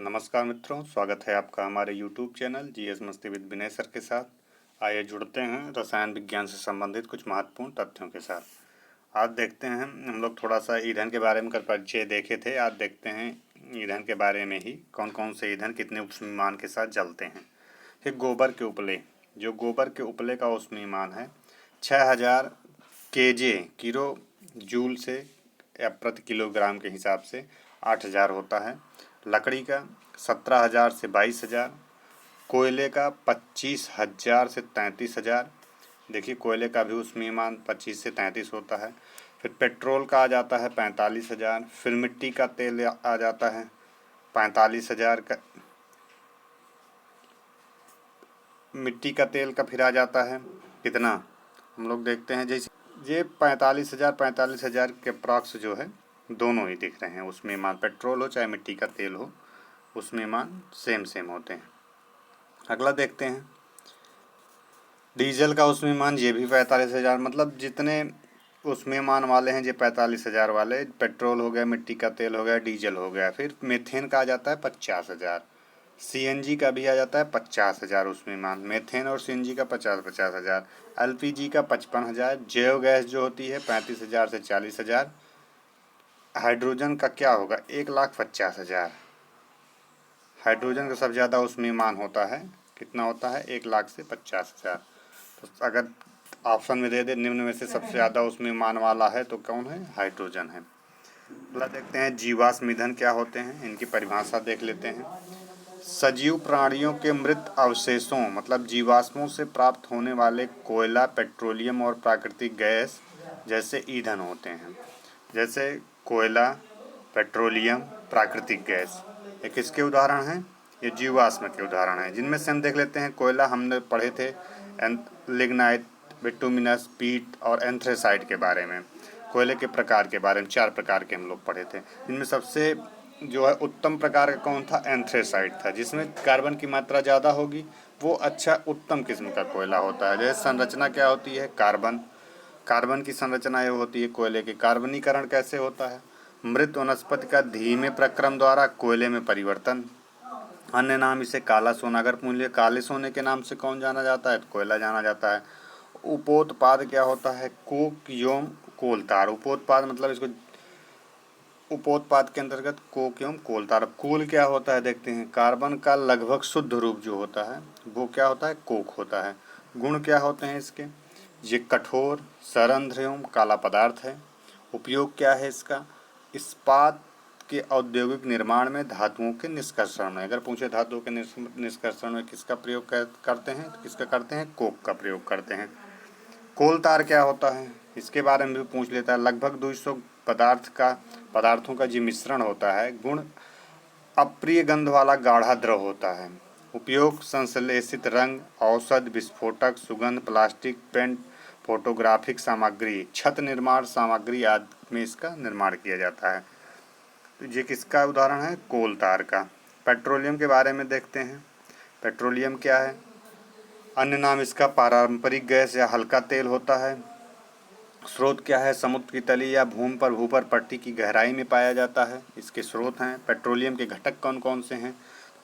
नमस्कार मित्रों, स्वागत है आपका हमारे YouTube चैनल जीएस मस्ती विद विनय सर के साथ। आइए जुड़ते हैं रसायन विज्ञान से संबंधित कुछ महत्वपूर्ण तथ्यों के साथ। आज देखते हैं हम लोग थोड़ा सा ईंधन के बारे में कल परिचय देखे थे। आज देखते हैं ईंधन के बारे में ही कौन कौन से ईंधन कितने ऊष्मीमान के साथ जलते हैं। फिर गोबर के उपले, जो गोबर के उपले का ऊष्मीमान है 6000 केजे किलो जूल से या प्रति किलोग्राम के हिसाब से 8000 होता है। लकड़ी का 17,000 से 22,000, कोयले का 25,000 से 33,000। देखिए कोयले का भी ऊष्मीमान 25 से 33 होता है। फिर पेट्रोल का आ जाता है 45,000। फिर मिट्टी का तेल आ जाता है 45,000 का। मिट्टी का तेल का फिर आ जाता है कितना, हम लोग देखते हैं जैसे ये 45,000 के अप्रॉक्स जो है दोनों ही दिख रहे हैं। ऊष्मीमान पेट्रोल हो चाहे मिट्टी का तेल हो, ऊष्मीमान सेम होते हैं। अगला देखते हैं डीजल का ऊष्मीमान, ये भी 45,000। मतलब जितने ऊष्मीमान वाले हैं ये 45,000 वाले। पेट्रोल हो गया, मिट्टी का तेल हो गया, डीजल हो गया। फिर मीथेन का आ जाता है 50,000। सीएनजी का भी आ जाता है 50,000 ऊष्मीमान। मीथेन और सीएनजी का 50,000। एलपीजी का 55,000। जैव गैस जो होती है 35,000 से 40,000। हाइड्रोजन का क्या होगा 1,50,000। हाइड्रोजन का सबसे ज़्यादा ऊष्मीमान होता है, कितना होता है 1,00,000 से 50,000। तो अगर ऑप्शन में दे दे निम्न में से सबसे ज़्यादा ऊष्मीमान वाला है तो कौन है, हाइड्रोजन है। अगला देखते हैं जीवाश्म ईंधन क्या होते हैं, इनकी परिभाषा देख लेते हैं। सजीव प्राणियों के मृत अवशेषों मतलब जीवाश्मों से प्राप्त होने वाले कोयला, पेट्रोलियम और प्राकृतिक गैस जैसे ईंधन होते हैं। जैसे कोयला, पेट्रोलियम, प्राकृतिक गैस, ये किसके उदाहरण हैं, ये जीवाश्म के उदाहरण हैं। जिनमें से हम देख लेते हैं कोयला हमने पढ़े थे लिग्नाइट, बिटुमिनस, पीट और एंथ्रेसाइट के बारे में। कोयले के प्रकार के बारे में 4 प्रकार के हम लोग पढ़े थे। इनमें सबसे जो है उत्तम प्रकार का कौन था, एंथ्रेसाइट था, जिसमें कार्बन की मात्रा ज़्यादा होगी, वो अच्छा उत्तम किस्म का कोयला होता है। जैसे संरचना क्या होती है, कार्बन की संरचना ये होती है कोयले की। कार्बनीकरण कैसे होता है, मृत वनस्पति का धीमे प्रक्रम द्वारा कोयले में परिवर्तन। अन्य नाम इसे काला सोना, अगर पूछ लिया काले सोने के नाम से कौन जाना जाता है, तो कोयला जाना जाता है। उपोत्पाद क्या होता है, कोक एवं कोलतार। उपोत्पाद मतलब इसको उपोत्पाद के अंतर्गत कोक एवं कोलतार। कोल क्या होता है देखते हैं, कार्बन का लगभग शुद्ध रूप जो होता है वो क्या होता है, कोक होता है। गुण क्या होते हैं इसके, ये कठोर, सरंध्र एवं काला पदार्थ है। उपयोग क्या है इसका, इस्पात के औद्योगिक निर्माण में धातुओं के निष्कर्षण में। अगर पूछे धातुओं के निष्कर्षण में किसका प्रयोग करते हैं, तो किसका करते हैं, कोक का प्रयोग करते हैं। कोलतार क्या होता है, इसके बारे में भी पूछ लेता है। लगभग 200 पदार्थों का जो मिश्रण होता है। गुण अप्रिय गंध वाला गाढ़ा द्रव होता है। उपयोग संश्लेषित रंग, औषध, विस्फोटक, सुगंध, प्लास्टिक, पेंट, फोटोग्राफिक सामग्री, छत निर्माण सामग्री आदि में इसका निर्माण किया जाता है। तो ये किसका उदाहरण है, कोलतार का। पेट्रोलियम के बारे में देखते हैं। पेट्रोलियम क्या है, अन्य नाम इसका पारंपरिक गैस या हल्का तेल होता है। स्रोत क्या है, समुद्र की तली या भूमि पर भूपर पट्टी की गहराई में पाया जाता है, इसके स्रोत हैं। पेट्रोलियम के घटक कौन कौन से हैं,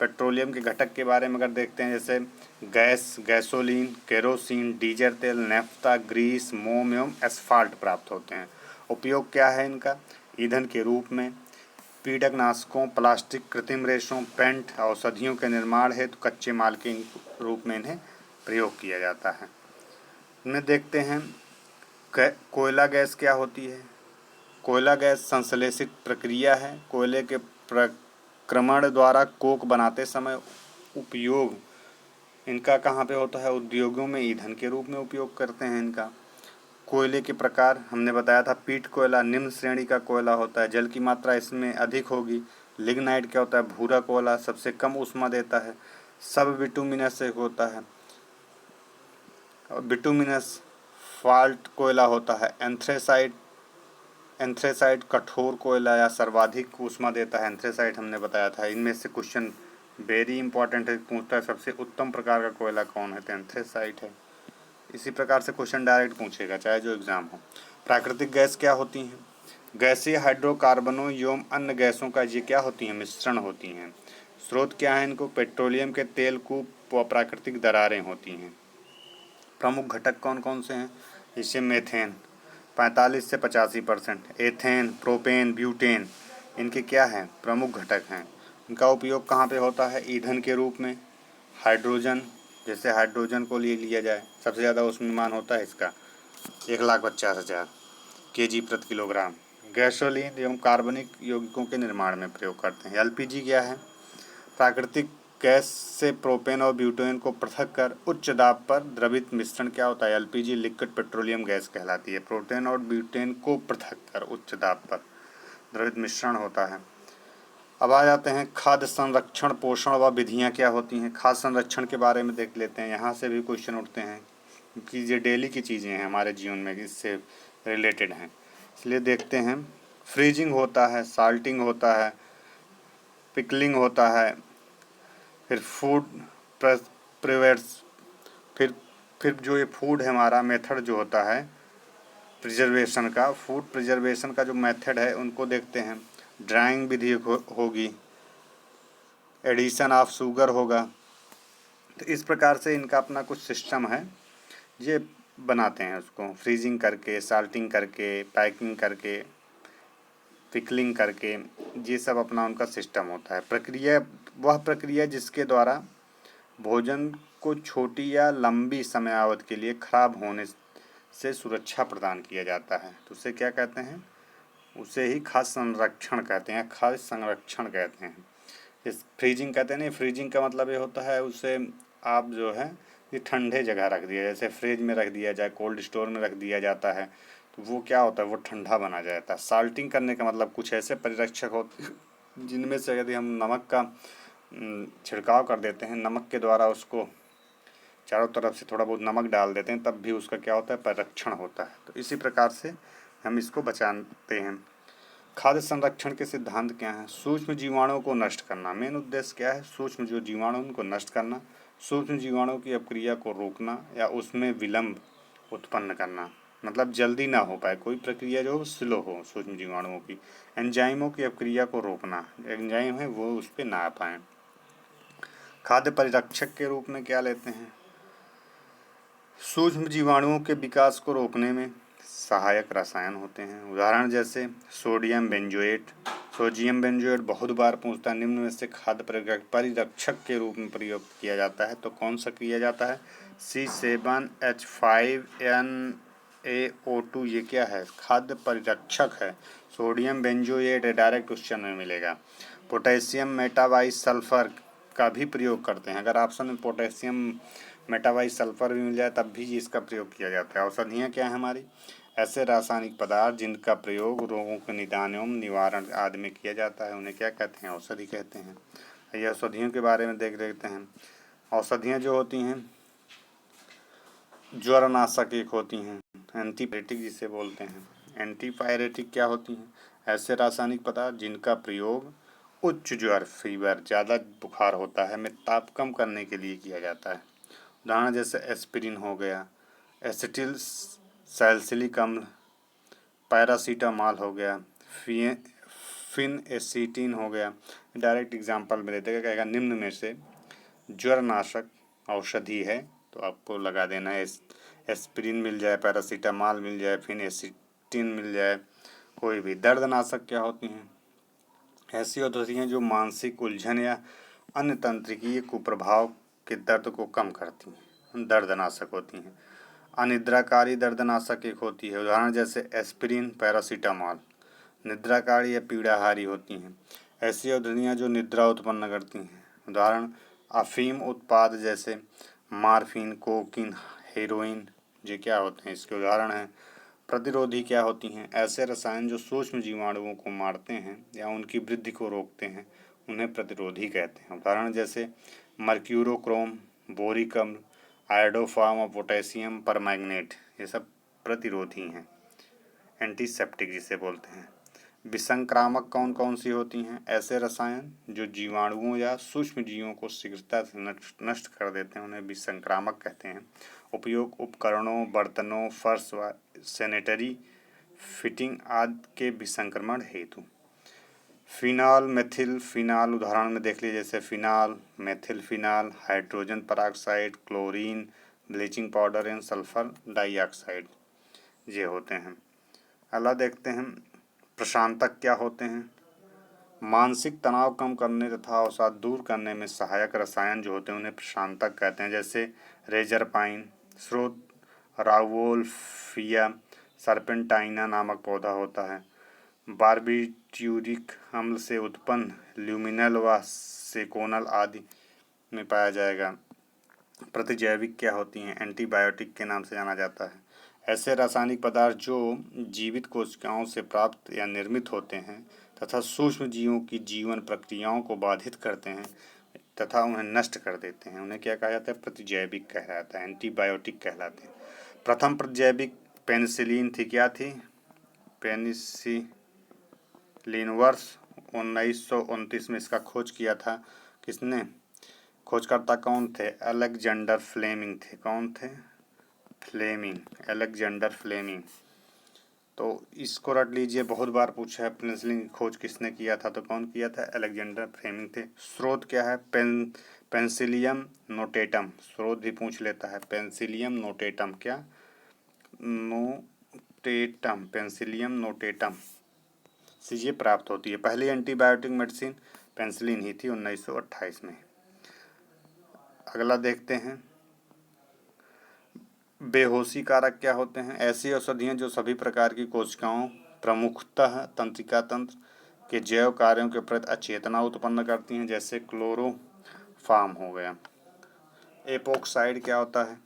पेट्रोलियम के घटक के बारे में अगर देखते हैं जैसे गैस, गैसोलीन, केरोसिन, डीजल तेल, नेफ्ता, ग्रीस, मोम एवं एस्फाल्ट प्राप्त होते हैं। उपयोग क्या है इनका, ईंधन के रूप में, कीटनाशकों, प्लास्टिक, कृत्रिम रेशों, पेंट, औषधियों के निर्माण हेतु कच्चे माल के रूप में इन्हें प्रयोग किया जाता है। इन्हें देखते हैं कोयला गैस क्या होती है। कोयला गैस संश्लेषित प्रक्रिया है। कोयले के प्रक्रमण द्वारा कोक बनाते समय उपयोग इनका कहाँ पे होता है, उद्योगों में ईंधन के रूप में उपयोग करते हैं इनका। कोयले के प्रकार हमने बताया था, पीट कोयला निम्न श्रेणी का कोयला होता है, जल की मात्रा इसमें अधिक होगी। लिग्नाइट क्या होता है, भूरा कोयला, सबसे कम ऊष्मा देता है। सब बिटुमिनस से होता है, और बिटुमिनस फाल्ट कोयला होता है। एंथ्रेसाइट कठोर कोयला या सर्वाधिक ऊष्मा देता है, एंथ्रेसाइट हमने बताया था। इनमें से क्वेश्चन वेरी इंपॉर्टेंट है, पूछता है सबसे उत्तम प्रकार का कोयला कौन है, तो एंथ्रेसाइट है। इसी प्रकार से क्वेश्चन डायरेक्ट पूछेगा चाहे जो एग्जाम हो। प्राकृतिक गैस क्या होती हैं, गैसीय हाइड्रोकार्बनों एवं अन्य गैसों का ये क्या होती हैं, मिश्रण होती हैं। स्रोत क्या है इनको? पेट्रोलियम के तेल को प्राकृतिक दरारें होती हैं। प्रमुख घटक कौन कौन से हैं? इससे मेथेन 45 से 85%, एथेन, प्रोपेन, ब्यूटेन, इनके क्या हैं? प्रमुख घटक हैं। इनका उपयोग कहाँ पे होता है? ईंधन के रूप में। हाइड्रोजन, जैसे हाइड्रोजन को लिया जाए, सबसे ज़्यादा उसमें मान होता है इसका 1,50,000 kg प्रति किलोग्राम। गैसोलीन एवं कार्बनिक यौगिकों के निर्माण में प्रयोग करते हैं। एलपीजी क्या है? प्राकृतिक गैस से प्रोपेन और ब्यूटेन को पृथक कर उच्च दाब पर द्रवित मिश्रण क्या होता है? एलपीजी लिक्विड पेट्रोलियम गैस कहलाती है। प्रोपेन और ब्यूटेन को पृथक कर उच्च दाब पर द्रवित मिश्रण होता है। अब आ जाते हैं खाद्य संरक्षण, पोषण व विधियाँ क्या होती हैं। खाद्य संरक्षण के बारे में देख लेते हैं। यहाँ से भी क्वेश्चन उठते हैं क्योंकि ये डेली की चीज़ें हैं हमारे जीवन में, इससे रिलेटेड हैं, इसलिए देखते हैं। फ्रीजिंग होता है, साल्टिंग होता है, पिकलिंग होता है, फिर फूड प्रिवेट्स, फिर जो ये फूड है हमारा मेथड जो होता है प्रिजर्वेशन का, फूड प्रिजर्वेशन का जो मेथड है उनको देखते हैं। ड्राइंग विधि होगी, एडिशन ऑफ शुगर होगा। तो इस प्रकार से इनका अपना कुछ सिस्टम है, ये बनाते हैं उसको फ्रीजिंग करके, साल्टिंग करके, पैकिंग करके, पिकलिंग करके, ये सब अपना उनका सिस्टम होता है। प्रक्रिया वह प्रक्रिया जिसके द्वारा भोजन को छोटी या लंबी समयावधि के लिए खराब होने से सुरक्षा प्रदान किया जाता है, तो उसे क्या कहते हैं? उसे ही खाद्य संरक्षण कहते हैं, खाद्य संरक्षण कहते हैं। इस फ्रीजिंग कहते हैं। नहीं, फ्रीजिंग का मतलब ये होता है उसे आप जो है ये ठंडे जगह रख दिया, जैसे फ्रिज में रख दिया जाए, कोल्ड स्टोर में रख दिया जाता है, तो वो क्या होता है? वो ठंडा बना जाता है। साल्टिंग करने का मतलब कुछ ऐसे परिरक्षक होते हैं जिनमें से यदि हम नमक का छिड़काव कर देते हैं, नमक के द्वारा उसको चारों तरफ से थोड़ा बहुत नमक डाल देते हैं, तब भी उसका क्या होता है? परिरक्षण होता है। तो इसी प्रकार से हम इसको बचाते हैं। खाद्य संरक्षण के सिद्धांत क्या हैं? सूक्ष्म जीवाणुओं को नष्ट करना। मेन उद्देश्य क्या है? सूक्ष्म जो जीवाणु उनको नष्ट करना, सूक्ष्म जीवाणुओं की अपक्रिया को रोकना या उसमें विलंब उत्पन्न करना, मतलब जल्दी ना हो पाए कोई प्रक्रिया, जो स्लो हो सूक्ष्म जीवाणुओं की। एंजाइमों की अपक्रिया को रोकना, एंजाइम है वो उस पर ना आ पाए। खाद्य परिरक्षक के रूप में क्या लेते हैं? सूक्ष्म जीवाणुओं के विकास को रोकने में सहायक रसायन होते हैं। उदाहरण जैसे सोडियम बेंजोएट। सोडियम बेंजोएट बहुत बार पूछता है, निम्न में से खाद्य परिरक्षक के रूप में प्रयोग किया जाता है, तो कौन सा किया जाता है? C7H5NaO2, ये क्या है? खाद्य परिरक्षक है। सोडियम बेंजोएट डायरेक्ट क्वेश्चन में मिलेगा। पोटेशियम मेटाबाइसल्फर का भी प्रयोग करते हैं। अगर ऑप्शन में पोटेशियम मेटाबाइसल्फर भी मिल जाए तब भी इसका प्रयोग किया जाता है। औषधियाँ क्या है हमारी? ऐसे रासायनिक पदार्थ जिनका प्रयोग रोगों के निदान एवं निवारण आदि में किया जाता है, उन्हें क्या कहते हैं? औषधि कहते हैं। ये औषधियों के बारे में देख लेते हैं। औषधियाँ जो होती हैं, ज्वरनाशक एक होती हैं, एंटीपायरेटिक जिसे बोलते हैं। एंटीपायरेटिक क्या होती हैं? ऐसे रासायनिक पदार्थ जिनका प्रयोग उच्च ज्वर, फीवर, ज़्यादा बुखार होता है में ताप कम करने के लिए किया जाता है। उदाहरण जैसे एस्पिरिन हो गया, एसिटिल सैलिसिलिक अम्ल, पैरासीटामॉल हो गया, फिनएसिटिन हो गया। डायरेक्ट एग्जांपल में देते कहेगा निम्न में से ज्वरनाशक औषधि है, तो आपको लगा देना है। एस्पिरिन मिल जाए, पैरासीटामॉल मिल जाए, फिनएसिटिन मिल जाए, कोई भी। दर्दनाशक क्या होती हैं? ऐसी औषधियाँ जो मानसिक उलझन या अन्य तंत्रिकीय कुप्रभाव के दर्द को कम करती हैं, दर्दनाशक होती हैं। अनिद्राकारी दर्दनाशक एक होती है। उदाहरण जैसे एस्पिरिन, पैरासीटामॉल निद्राकारी या पीड़ाहारी होती हैं। ऐसी औषधियाँ जो निद्रा उत्पन्न करती हैं। उदाहरण अफीम उत्पाद जैसे मार्फिन, कोकीन, हेरोइन, ये क्या होते हैं? इसके उदाहरण हैं। प्रतिरोधी क्या होती हैं? ऐसे रसायन जो सूक्ष्म जीवाणुओं को मारते हैं या उनकी वृद्धि को रोकते हैं, उन्हें प्रतिरोधी कहते हैं। उदाहरण जैसे मर्क्यूरोक्रोम, बोरिक अम्ल, आयोडोफॉर्म और पोटेशियम परमैंगनेट, ये सब प्रतिरोधी हैं। एंटीसेप्टिक जिसे बोलते हैं। विसंक्रामक कौन कौन सी होती हैं? ऐसे रसायन जो जीवाणुओं या सूक्ष्म जीवों को शीघ्रता से नष्ट कर देते हैं, उन्हें विसंक्रामक कहते हैं। उपयोग उपकरणों, बर्तनों, फर्श व सैनिटरी फिटिंग आदि के विसंक्रमण हेतु। फिनाल, मेथिल फिनाल उदाहरण में देख लीजिए, जैसे phenol, methyl phenol, hydrogen peroxide, chlorine, bleaching powder and sulphur dioxide, ये होते हैं। अगला देखते हैं प्रशांतक क्या होते हैं। मानसिक तनाव कम करने तथा अवसाद दूर करने में सहायक रसायन जो होते हैं उन्हें प्रशांतक कहते हैं, जैसे रेजरपाइन। स्रोत राउवोल्फिया सर्पेंटाइना नामक पौधा होता है। बारबीट्यूरिक अम्ल से उत्पन्न ल्यूमिनल व सेकोनल आदि में पाया जाएगा। प्रतिजैविक क्या होती हैं, एंटीबायोटिक के नाम से जाना जाता है। ऐसे रासायनिक पदार्थ जो जीवित कोशिकाओं से प्राप्त या निर्मित होते हैं तथा सूक्ष्म जीवों की जीवन प्रक्रियाओं को बाधित करते हैं तथा उन्हें नष्ट कर देते हैं, उन्हें क्या कहा जाता है, प्रतिजैविक कहलाता है, एंटीबायोटिक कहलाते हैं। प्रथम प्रतिजैविक पेनिसिलिन थी, क्या थी, पेनिसिलिन। वर्ष 1929 में इसका खोज किया था, किसने, खोजकर्ता कौन थे, अलेक्जेंडर फ्लेमिंग थे। कौन थे, फ्लेमिंग, अलेक्जेंडर फ्लेमिंग। तो इसको रट लीजिए, बहुत बार पूछा है पेनिसिलिन की खोज किसने किया था, तो कौन किया था, अलेक्जेंडर फ्लेमिंग थे। स्रोत क्या है, पेंसिलियम नोटेटम, स्रोत भी पूछ लेता है, पेंसिलियम नोटेटम, क्या, नोटेटम, पेंसिलियम नोटेटम से ये प्राप्त होती है। पहली एंटीबायोटिक मेडिसिन पेंसिलिन ही थी 1928 में। अगला देखते हैं बेहोशी कारक क्या होते हैं। ऐसी औषधियाँ जो सभी प्रकार की कोशिकाओं, प्रमुखतः तंत्रिका तंत्र के जैव कार्यों के प्रति अचेतना उत्पन्न करती हैं, जैसे क्लोरोफार्म हो गया। एपोक्साइड क्या होता है।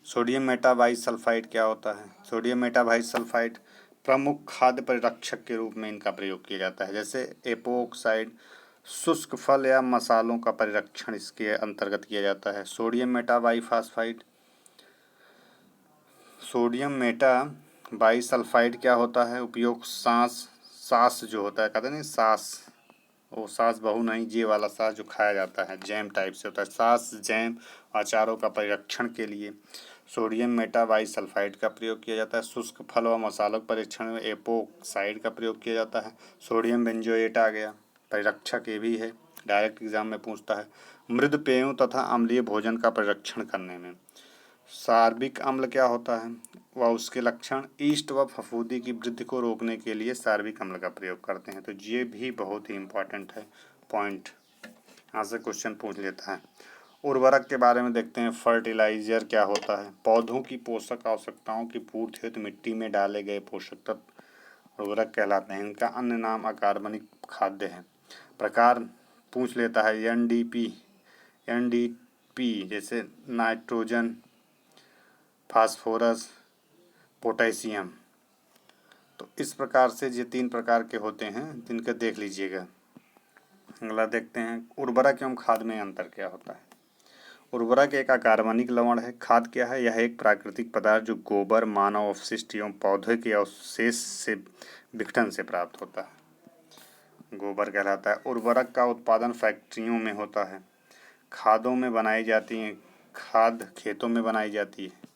सोडियम मेटाबाइसल्फाइड क्या होता है। सोडियम मेटाबाइसल्फाइड प्रमुख खाद्य परिरक्षक के रूप में इनका प्रयोग किया जाता है, जैसे एपोक्साइड शुष्क फल या मसालों का परिरक्षण इसके अंतर्गत किया जाता है। सोडियम मेटाबाइफास्फाइड, सोडियम मेटाबाइसल्फाइड क्या होता है, उपयोग सास जो होता है, कहते हैं सास, वो सास बहु नहीं, ये वाला सास जो खाया जाता है, जैम टाइप से होता है, सास, जैम, अचारों का परिरक्षण के लिए सोडियम मेटाबाइसल्फाइड का प्रयोग किया जाता है। शुष्क फल व मसालों के परीक्षण में एपोक्साइड का प्रयोग किया जाता है। सोडियम बेंजोएट आ गया, परिरक्षक ये भी है, डायरेक्ट एग्जाम में पूछता है। मृद पेयों तथा अम्लीय भोजन का परिरक्षण करने में सार्बिक अम्ल क्या होता है व उसके लक्षण, ईस्ट व फफूंदी की वृद्धि को रोकने के लिए सार्बिक अम्ल का प्रयोग करते हैं। तो ये भी बहुत ही इम्पोर्टेंट है पॉइंट, यहाँ से क्वेश्चन पूछ लेता है। उर्वरक के बारे में देखते हैं। फर्टिलाइजर क्या होता है, पौधों की पोषक आवश्यकताओं की पूर्ति हेतु मिट्टी में डाले गए पोषक तत्व उर्वरक कहलाते हैं। इनका अन्य नाम अकार्बनिक खाद्य है। प्रकार पूछ लेता है, एनडीपी जैसे नाइट्रोजन, फास्फोरस, पोटेशियम। तो इस प्रकार से ये 3 प्रकार के होते हैं, जिनके देख लीजिएगा। अगला देखते हैं उर्वरक एवं खाद में अंतर क्या होता है। उर्वरक एक अकार्बनिक लवण है। खाद क्या है, यह एक प्राकृतिक पदार्थ जो गोबर, मानव अपशिष्ट एवं पौधे के अवशेष से विघटन से प्राप्त होता है, गोबर कहलाता है। उर्वरक का उत्पादन फैक्ट्रियों में होता है, खादों में बनाई जाती हैं, खाद खेतों में बनाई जाती है।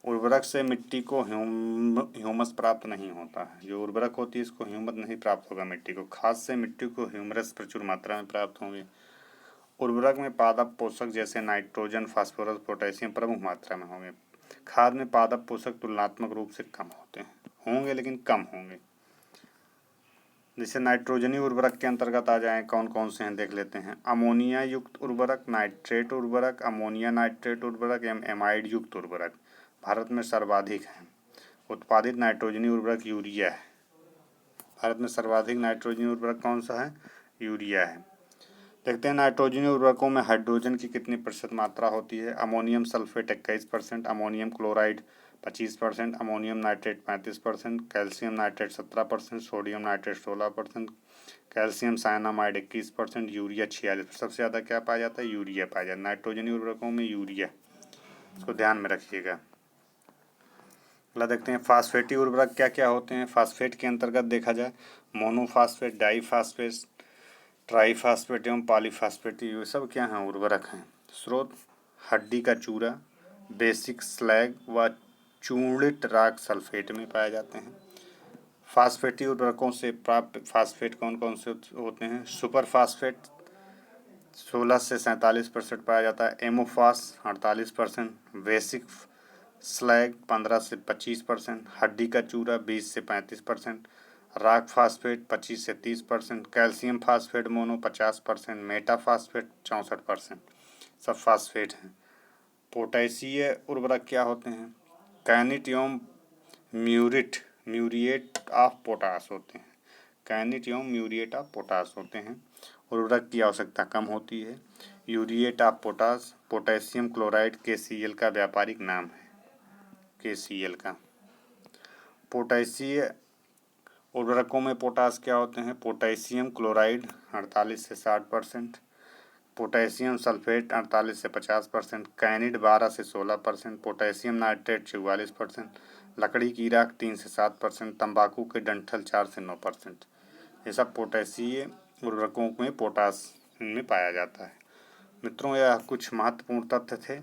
उर्वरक से मिट्टी को ह्यूमस प्राप्त नहीं होता है, जो उर्वरक होती है इसको ह्यूमस नहीं प्राप्त होगा मिट्टी को। खाद से मिट्टी को ह्यूमरस प्रचुर मात्रा में प्राप्त होंगे। उर्वरक में पादप पोषक जैसे नाइट्रोजन, फास्फोरस, पोटेशियम प्रमुख मात्रा में होंगे। खाद में पादप पोषक तुलनात्मक रूप से कम होते हैं, होंगे लेकिन कम होंगे। जैसे नाइट्रोजनी उर्वरक के अंतर्गत आ जाएं, कौन कौन से हैं देख लेते हैं। अमोनिया युक्त उर्वरक, नाइट्रेट उर्वरक, अमोनिया नाइट्रेट उर्वरक एवं एमाइड युक्त उर्वरक भारत में सर्वाधिक हैं। उत्पादित नाइट्रोजनी उर्वरक यूरिया है। भारत में सर्वाधिक नाइट्रोजनी उर्वरक कौन सा है, यूरिया है। देखते हैं नाइट्रोजनी उर्वरकों में हाइड्रोजन की कितनी प्रतिशत मात्रा होती है। Ammonium sulphate 21%, ammonium chloride 25%, ammonium nitrate 35%, calcium nitrate 17%, sodium nitrate 16%, calcium cyanamide 21%, urea 46%। सबसे ज़्यादा क्या पाया जाता है, यूरिया पाया जाता है नाइट्रोजनी उर्वरकों में, यूरिया, इसको ध्यान में रखिएगा। अगला देखते हैं फास्फेटी उर्वरक क्या क्या होते हैं। फास्फेट के अंतर्गत देखा जाए मोनोफास्फेट, डाईफास्फेट, ट्राईफास्फेट एवं पॉलीफास्फेट, ये सब क्या हैं, उर्वरक हैं। स्रोत हड्डी का चूरा, बेसिक स्लैग व चूर्णित राख सल्फेट में पाए जाते हैं। फास्फेटी उर्वरकों से प्राप्त फास्फेट कौन कौन से होते हैं? सुपर फास्फेट 16 से 47% पाया जाता है, एमोफास 48%, बेसिक स्लैग 15 से 25%, हड्डी का चूरा 20 से 35%, राक फास्फेट 25 से 30%, calcium phosphate mono 50%, Meta phosphate 64%, सब फास्फेट हैं। पोटेशिय उर्वरक क्या होते हैं? कैनिट एवं म्यूरिएट ऑफ पोटाश होते हैं। कैनिट एवं म्यूरिएट ऑफ पोटाश होते हैं। उर्वरक की आवश्यकता कम होती है। Urate of potash potassium chloride KCl का व्यापारिक नाम है, KCl का। पोटेशिय उर्वरकों में पोटाश क्या होते हैं? पोटेशियम क्लोराइड 48 से 60%, पोटेशियम सल्फेट 48 से 50%, कैनिड 12 से 16%, पोटेशियम नाइट्रेट 44%, लकड़ी की राख 3 से 7%, तंबाकू के डंठल 4 से 9%। ये सब पोटेशिय उर्वरकों में पोटाश में पाया जाता है। मित्रों, यह कुछ महत्वपूर्ण तथ्य थे।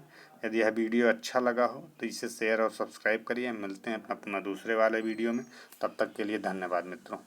यदि यह वीडियो अच्छा लगा हो तो इसे शेयर और सब्सक्राइब करिए। मिलते हैं अपना दूसरे वाले वीडियो में। तब तक के लिए धन्यवाद मित्रों।